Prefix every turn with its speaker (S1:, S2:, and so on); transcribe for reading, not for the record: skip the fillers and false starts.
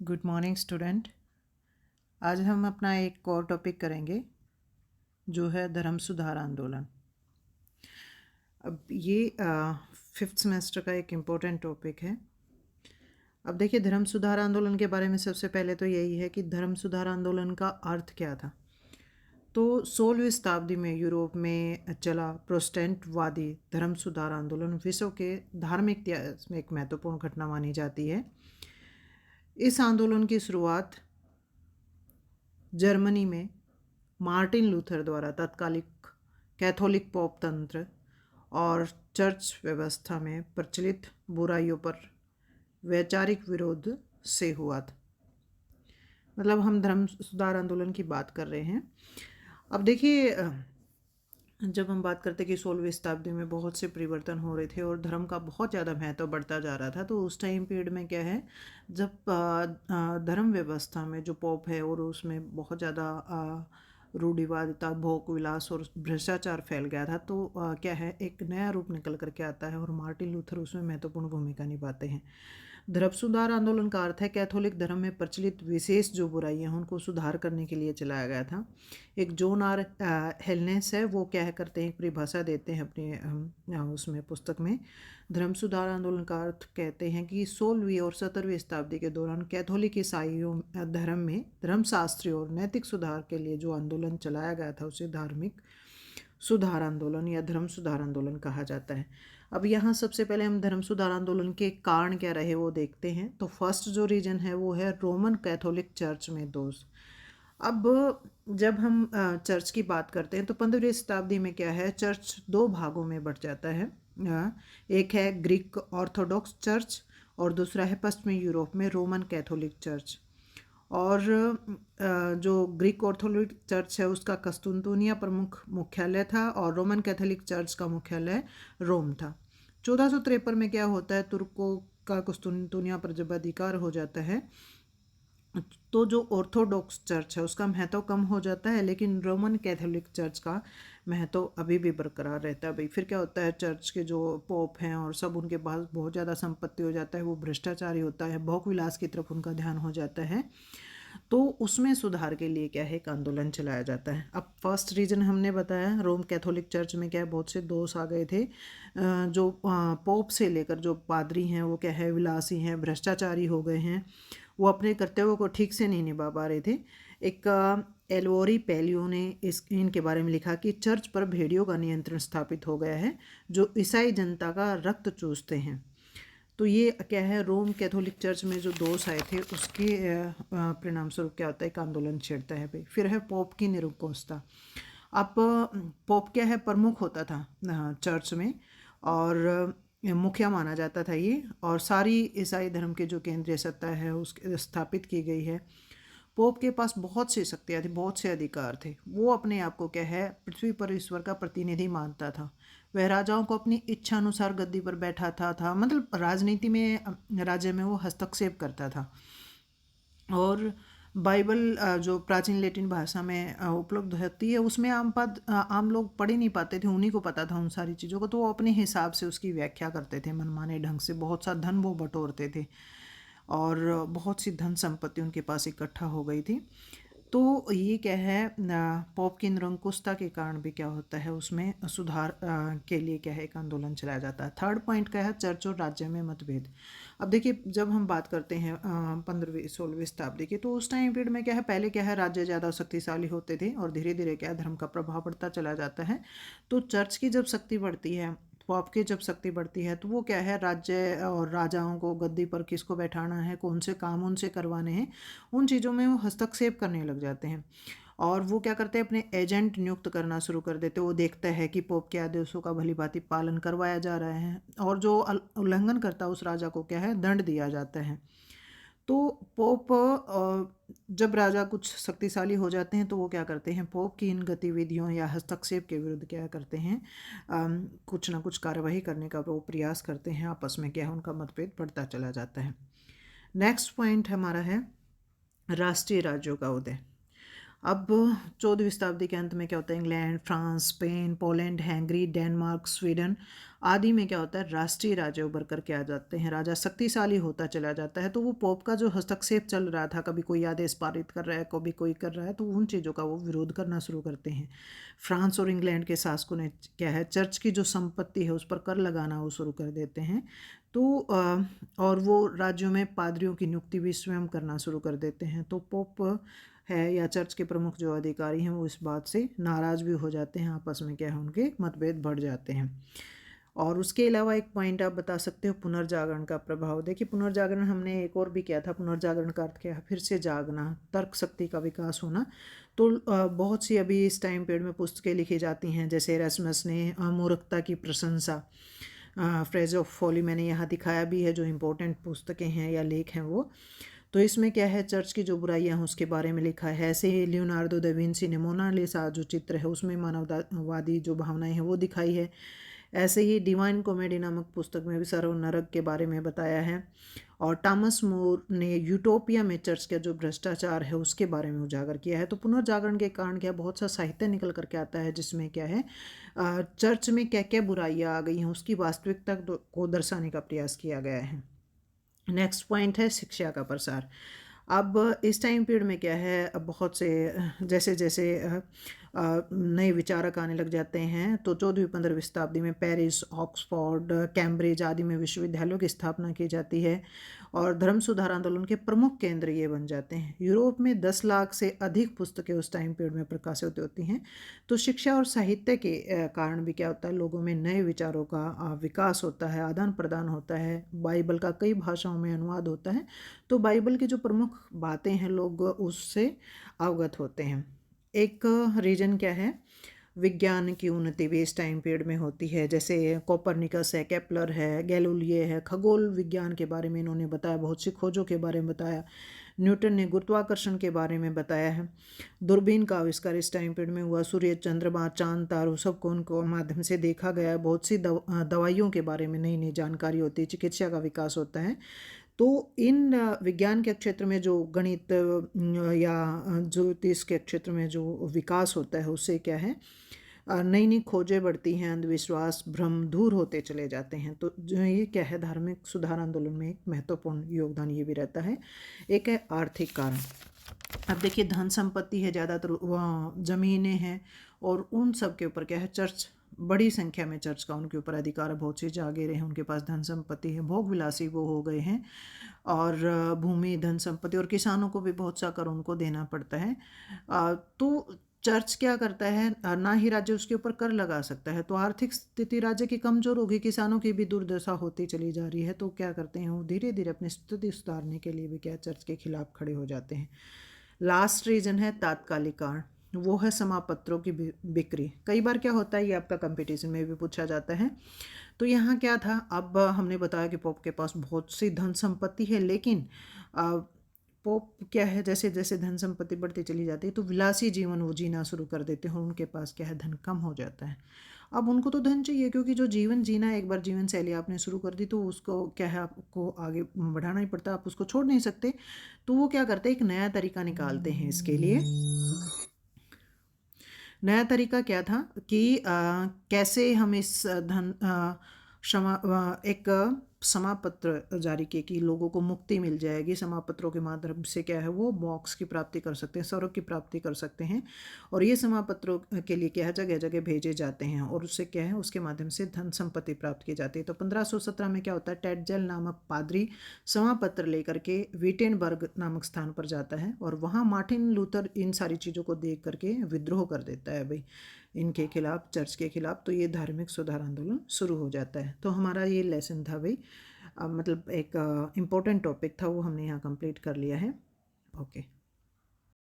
S1: Good morning student. आज हम अपना एक और टॉपिक करेंगे जो है धर्म सुधार आंदोलन। अब ये फिफ्थ सेमेस्टर का एक इम्पोर्टेंट टॉपिक है। अब देखिए, धर्म सुधार आंदोलन के बारे में सबसे पहले तो यही है कि धर्म सुधार आंदोलन का अर्थ क्या था। तो 16वीं शताब्दी में यूरोप में चला प्रोटेस्टेंटवादी धर्म सुधार आंदोलन विश्व के धार्मिक इतिहास में एक महत्वपूर्ण घटना मानी जाती है। इस आंदोलन की शुरुआत जर्मनी में मार्टिन लूथर द्वारा तत्कालिक कैथोलिक पोप तंत्र और चर्च व्यवस्था में प्रचलित बुराइयों पर वैचारिक विरोध से हुआ था। मतलब हम धर्म सुधार आंदोलन की बात कर रहे हैं। अब देखिए, जब हम बात करते हैं कि 16वीं शताब्दी में बहुत से परिवर्तन हो रहे थे और धर्म का बहुत ज़्यादा महत्व बढ़ता जा रहा था, तो उस टाइम पीरियड में क्या है, जब धर्म व्यवस्था में जो पोप है और उसमें बहुत ज़्यादा रूढ़िवादिता, भोग विलास और भ्रष्टाचार फैल गया था, तो क्या है, एक नया रूप निकल करके आता है और मार्टिन लूथर उसमें महत्वपूर्ण भूमिका निभाते हैं। धर्म सुधार आंदोलन का अर्थ है कैथोलिक धर्म में प्रचलित विशेष जो बुराइयां हैं उनको सुधार करने के लिए चलाया गया था। एक जॉन आर हेलनेस है, वो क्या करते हैं, एक परिभाषा देते हैं अपने उसमें पुस्तक में। धर्म सुधार आंदोलन का अर्थ कहते हैं कि 16वीं और 17वीं शताब्दी के दौरान कैथोलिक ईसाइयों धर्म में धर्मशास्त्री और नैतिक सुधार के लिए जो आंदोलन चलाया गया था उसे धार्मिक सुधार आंदोलन या धर्म सुधार आंदोलन कहा जाता है। अब यहाँ सबसे पहले हम धर्म सुधार आंदोलन के कारण क्या रहे वो देखते हैं। तो फर्स्ट जो रीजन है वो है रोमन कैथोलिक चर्च में दोष। अब जब हम चर्च की बात करते हैं तो 15वीं शताब्दी में क्या है, चर्च दो भागों में बढ़ जाता है। एक है ग्रीक ऑर्थोडॉक्स चर्च और दूसरा है पश्चिमी यूरोप में रोमन कैथोलिक चर्च। और जो ग्रीक ऑर्थोडॉक्स चर्च है उसका कस्तुनतुनिया प्रमुख मुख्यालय था और रोमन कैथोलिक चर्च का मुख्यालय रोम था। 1453 में क्या होता है, तुर्कों का कस्तुनतुनिया पर जब अधिकार हो जाता है तो जो ऑर्थोडॉक्स चर्च है उसका महत्व कम हो जाता है, लेकिन रोमन कैथोलिक चर्च का महत्व अभी भी बरकरार रहता है। भाई फिर क्या होता है, चर्च के जो पोप हैं और सब उनके पास बहुत ज़्यादा संपत्ति हो जाता है, वो भ्रष्टाचारी होता है, भोग विलास की तरफ उनका ध्यान हो जाता है। तो उसमें सुधार के लिए क्या है, एक आंदोलन चलाया जाता है। अब फर्स्ट रीजन हमने बताया, रोम कैथोलिक चर्च में क्या है, बहुत से दोष आ गए थे। जो पोप से लेकर जो पादरी हैं वो क्या है, विलासी हैं, भ्रष्टाचारी हो गए हैं, वो अपने कर्तव्यों को ठीक से नहीं निभा पा रहे थे। एक एल्वोरी पेलियो ने इनके बारे में लिखा कि चर्च पर भेड़ियों का नियंत्रण स्थापित हो गया है जो ईसाई जनता का रक्त चूसते हैं। तो ये क्या है, रोम कैथोलिक चर्च में जो दोष आए थे उसके परिणाम स्वरूप क्या होता है, एक आंदोलन छेड़ता है भाई। फिर है पोप की निरंकुशता। अब पोप क्या है, प्रमुख होता था चर्च में और मुखिया माना जाता था ये, और सारी ईसाई धर्म के जो केंद्रीय सत्ता है उसके स्थापित की गई है। पोप के पास बहुत सी शक्तियाँ थी, बहुत से अधिकार थे। वो अपने आप को क्या है, पृथ्वी पर ईश्वर का प्रतिनिधि मानता था। वह राजाओं को अपनी इच्छा अनुसार गद्दी पर बैठाता था, मतलब राजनीति में राज्य में वो हस्तक्षेप करता था। और बाइबल जो प्राचीन लैटिन भाषा में उपलब्ध होती है उसमें आम लोग पढ़ ही नहीं पाते थे, उन्हीं को पता था उन सारी चीज़ों को, तो वो अपने हिसाब से उसकी व्याख्या करते थे मनमाने ढंग से। बहुत सा धन वो बटोरते थे और बहुत सी धन संपत्ति उनके पास इकट्ठा हो गई थी। तो ये क्या है, पोप की निरंकुशता के कारण भी क्या होता है, उसमें सुधार के लिए क्या है, एक आंदोलन चलाया जाता है। थर्ड पॉइंट क्या है, चर्च और राज्य में मतभेद। अब देखिए, जब हम बात करते हैं 15वीं 16वीं शताब्दी की, तो उस टाइम पीरियड में क्या है, पहले क्या है, राज्य ज़्यादा शक्तिशाली होते थे और धीरे धीरे क्या है, धर्म का प्रभाव बढ़ता चला जाता है। तो चर्च की जब शक्ति बढ़ती है, पोप की जब शक्ति बढ़ती है, तो वो क्या है, राज्य और राजाओं को गद्दी पर किसको बैठाना है, कौन से काम उनसे करवाने हैं, उन चीज़ों में वो हस्तक्षेप करने लग जाते हैं। और वो क्या करते हैं, अपने एजेंट नियुक्त करना शुरू कर देते हैं। वो देखता है कि पोप के आदेशों का भली भांति पालन करवाया जा रहा है और जो उल्लंघन करता है उस राजा को क्या है, दंड दिया जाता है। तो पोप जब राजा कुछ शक्तिशाली हो जाते हैं तो वो क्या करते हैं, पोप की इन गतिविधियों या हस्तक्षेप के विरुद्ध क्या करते हैं, कुछ ना कुछ कार्यवाही करने का वो प्रयास करते हैं। आपस में क्या है, उनका मतभेद बढ़ता चला जाता है। नेक्स्ट पॉइंट हमारा है राष्ट्रीय राज्यों का उदय। अब 14वीं शताब्दी के अंत में क्या होता है, England, France, Spain, Poland, Hungary, Denmark, Sweden आदि में क्या होता है, राष्ट्रीय राज्य उभर करके आ जाते हैं, राजा शक्तिशाली होता चला जाता है। तो वो पोप का जो हस्तक्षेप चल रहा था, कभी कोई आदेश पारित कर रहा है, कभी कोई कर रहा है, तो उन चीज़ों का वो विरोध करना शुरू करते हैं। फ्रांस और इंग्लैंड के शासकों ने क्या है, चर्च की जो संपत्ति है उस पर कर लगाना वो शुरू कर देते हैं। तो और वो राज्यों में पादरियों की नियुक्ति भी स्वयं करना शुरू कर देते हैं। तो पोप है या चर्च के प्रमुख जो अधिकारी हैं वो इस बात से नाराज़ भी हो जाते हैं, आपस में क्या है उनके मतभेद बढ़ जाते हैं। और उसके अलावा एक पॉइंट आप बता सकते हो, पुनर्जागरण का प्रभाव। देखिए, पुनर्जागरण हमने एक और भी किया था। पुनर्जागरण का अर्थ क्या है, फिर से जागना, तर्क शक्ति का विकास होना। तो बहुत सी अभी इस टाइम पीरियड में पुस्तकें लिखी जाती हैं, जैसे एरास्मस ने मूर्खता की प्रशंसा, फ्रेज ऑफ फॉली मैंने यहाँ दिखाया भी है, जो इम्पोर्टेंट पुस्तकें हैं या लेख हैं वो। तो इसमें क्या है, चर्च की जो बुराइयां हैं उसके बारे में लिखा है। ऐसे ही लियोनार्डो दा विंसी ने मोनालिसा जो चित्र है उसमें मानववादी जो भावनाएं हैं वो दिखाई है। ऐसे ही डिवाइन कॉमेडी नामक पुस्तक में भी सर्व नरक के बारे में बताया है। और टॉमस मोर ने यूटोपिया में चर्च का जो भ्रष्टाचार है उसके बारे में उजागर किया है। तो पुनर्जागरण के कारण क्या, बहुत सा साहित्य निकल करके आता है जिसमें क्या है, चर्च में क्या क्या बुराइयां आ गई हैं उसकी वास्तविकता को दर्शाने का प्रयास किया गया है। नेक्स्ट पॉइंट है शिक्षा का प्रसार। अब इस टाइम पीरियड में क्या है, अब बहुत से जैसे जैसे नए विचारक आने लग जाते हैं। तो 14वीं-15वीं शताब्दी में पेरिस, ऑक्सफोर्ड, कैम्ब्रिज आदि में विश्वविद्यालयों की स्थापना की जाती है और धर्म सुधार आंदोलन के प्रमुख केंद्र ये बन जाते हैं। यूरोप में 10 लाख से अधिक पुस्तकें उस टाइम पीरियड में प्रकाशित होती हैं। तो शिक्षा और साहित्य के कारण भी क्या होता है, लोगों में नए विचारों का विकास होता है, आदान प्रदान होता है, बाइबल का कई भाषाओं में अनुवाद होता है। तो बाइबल की जो प्रमुख बातें हैं लोग उससे अवगत होते हैं। एक रीजन क्या है, विज्ञान की उन्नति भी इस टाइम पीरियड में होती है। जैसे कोपरनिकस है, केपलर है, गैलीलियो है, खगोल विज्ञान के बारे में इन्होंने बताया, बहुत सी खोजों के बारे में बताया। न्यूटन ने गुरुत्वाकर्षण के बारे में बताया है। दूरबीन का आविष्कार इस टाइम पीरियड में हुआ। सूर्य, चंद्रमा, चांद, तारों सबको उनको माध्यम से देखा गया है। बहुत सी दवाइयों के बारे में नई नई जानकारी होती है, चिकित्सा का विकास होता है। तो इन विज्ञान के क्षेत्र में जो गणित या ज्योतिष के क्षेत्र में जो विकास होता है उससे क्या है, नई नई खोजें बढ़ती हैं, अंधविश्वास, भ्रम दूर होते चले जाते हैं। तो जो ये क्या है, धार्मिक सुधार आंदोलन में एक महत्वपूर्ण योगदान ये भी रहता है। एक है आर्थिक कारण। अब देखिए, धन संपत्ति है, ज़्यादातर ज़मीनें हैं और उन सब के ऊपर क्या है, चर्च बड़ी संख्या में चर्च का उनके ऊपर अधिकार है। बहुत सी जागीरें हैं, उनके पास धन संपत्ति है, भोग विलासी वो हो गए हैं। और भूमि, धन संपत्ति और किसानों को भी बहुत सा कर उनको देना पड़ता है। तो चर्च क्या करता है, ना ही राज्य उसके ऊपर कर लगा सकता है। तो आर्थिक स्थिति राज्य की कमज़ोर होगी, किसानों की भी दुर्दशा होती चली जा रही है। तो क्या करते हैं, वो धीरे धीरे अपनी स्थिति सुधारने के लिए भी क्या चर्च के खिलाफ खड़े हो जाते हैं। लास्ट रीजन है तात्कालिक कारण, वो है समापत्रों की बिक्री। कई बार क्या होता है, ये आपका कंपटीशन में भी पूछा जाता है। तो यहाँ क्या था, अब हमने बताया कि पोप के पास बहुत सी धन संपत्ति है, लेकिन पोप क्या है, जैसे जैसे धन संपत्ति बढ़ती चली जाती है तो विलासी जीवन वो जीना शुरू कर देते हैं। उनके पास क्या है, धन कम हो जाता है। अब उनको तो धन चाहिए, क्योंकि जो जीवन जीना है, एक बार जीवन शैली आपने शुरू कर दी तो उसको क्या है, आपको आगे बढ़ाना ही पड़ता है, आप उसको छोड़ नहीं सकते। तो वो क्या करते हैं, एक नया तरीका निकालते हैं इसके लिए। नया तरीका क्या था कि कैसे हम इस धन एक समापत्र जारी किए कि लोगों को मुक्ति मिल जाएगी। समापत्रों के माध्यम से क्या है, वो मोक्ष की प्राप्ति कर सकते हैं, स्वर्ग की प्राप्ति कर सकते हैं। और ये समापत्रों के लिए क्या है, जगह जगह भेजे जाते हैं और उससे क्या है, उसके माध्यम से धन संपत्ति प्राप्त की जाती है। तो 1517 में क्या होता है, टेडजेल नामक पादरी समापत्र लेकर के विटेनबर्ग नामक स्थान पर जाता है और वहाँ मार्टिन लूथर इन सारी चीज़ों को देख करके विद्रोह कर देता है भाई इनके खिलाफ, चर्च के खिलाफ। तो ये धार्मिक सुधार आंदोलन शुरू हो जाता है। तो हमारा ये लेसन था भाई, मतलब एक इम्पोर्टेंट टॉपिक था, वो हमने यहाँ कंप्लीट कर लिया है। ओके।